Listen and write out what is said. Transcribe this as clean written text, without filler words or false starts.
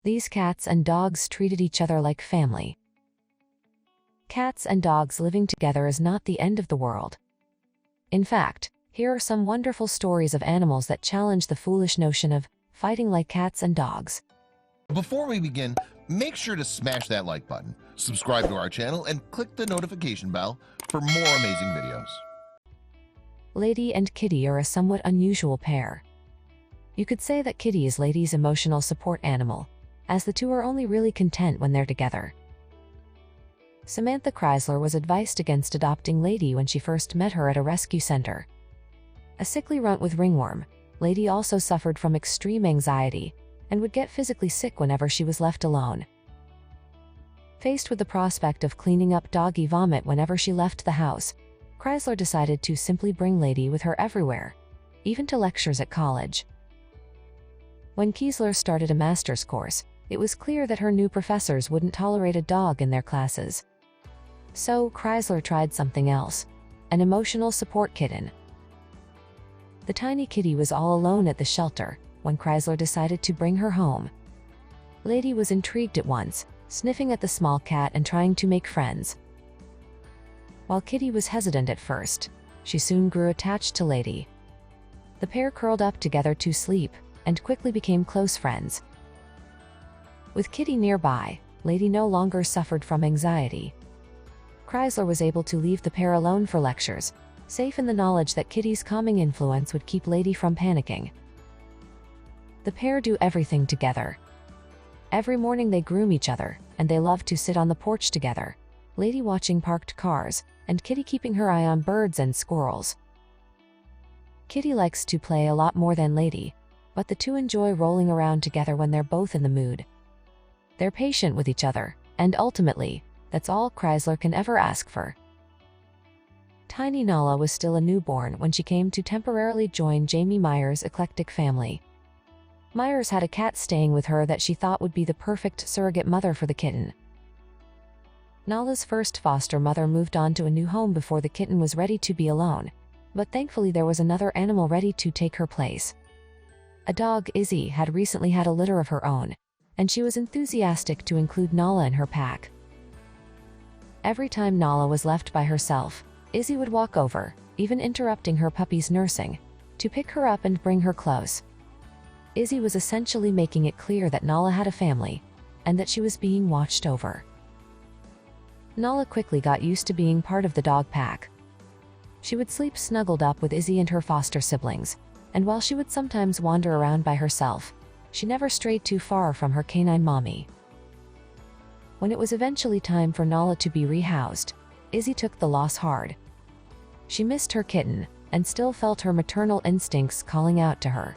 These cats and dogs treated each other like family. Cats and dogs living together is not the end of the world. In fact, here are some wonderful stories of animals that challenge the foolish notion of fighting like cats and dogs. Before we begin, make sure to smash that like button, subscribe to our channel, and click the notification bell for more amazing videos. Lady and Kitty are a somewhat unusual pair. You could say that Kitty is Lady's emotional support animal, as the two are only really content when they're together. Samantha Chrysler was advised against adopting Lady when she first met her at a rescue center. A sickly runt with ringworm, Lady also suffered from extreme anxiety and would get physically sick whenever she was left alone. Faced with the prospect of cleaning up doggy vomit whenever she left the house, Chrysler decided to simply bring Lady with her everywhere, even to lectures at college. When Kiesler started a master's course, it was clear that her new professors wouldn't tolerate a dog in their classes. So Chrysler tried something else, an emotional support kitten. The tiny kitty was all alone at the shelter when Chrysler decided to bring her home. Lady was intrigued at once, sniffing at the small cat and trying to make friends. While Kitty was hesitant at first, she soon grew attached to Lady. The pair curled up together to sleep and quickly became close friends. With Kitty nearby, Lady no longer suffered from anxiety. Chrysler was able to leave the pair alone for lectures, safe in the knowledge that Kitty's calming influence would keep Lady from panicking. The pair do everything together. Every morning they groom each other, and they love to sit on the porch together, Lady watching parked cars, and Kitty keeping her eye on birds and squirrels. Kitty likes to play a lot more than Lady, but the two enjoy rolling around together when they're both in the mood. They're patient with each other, and ultimately, that's all Chrysler can ever ask for. Tiny Nala was still a newborn when she came to temporarily join Jamie Myers' eclectic family. Myers had a cat staying with her that she thought would be the perfect surrogate mother for the kitten. Nala's first foster mother moved on to a new home before the kitten was ready to be alone, but thankfully there was another animal ready to take her place. A dog, Izzy, had recently had a litter of her own, and she was enthusiastic to include Nala in her pack. Every time Nala was left by herself, Izzy would walk over, even interrupting her puppy's nursing, to pick her up and bring her close. Izzy was essentially making it clear that Nala had a family, and that she was being watched over. Nala quickly got used to being part of the dog pack. She would sleep snuggled up with Izzy and her foster siblings, and while she would sometimes wander around by herself, she never strayed too far from her canine mommy. When it was eventually time for Nala to be rehoused, Izzy took the loss hard. She missed her kitten, and still felt her maternal instincts calling out to her.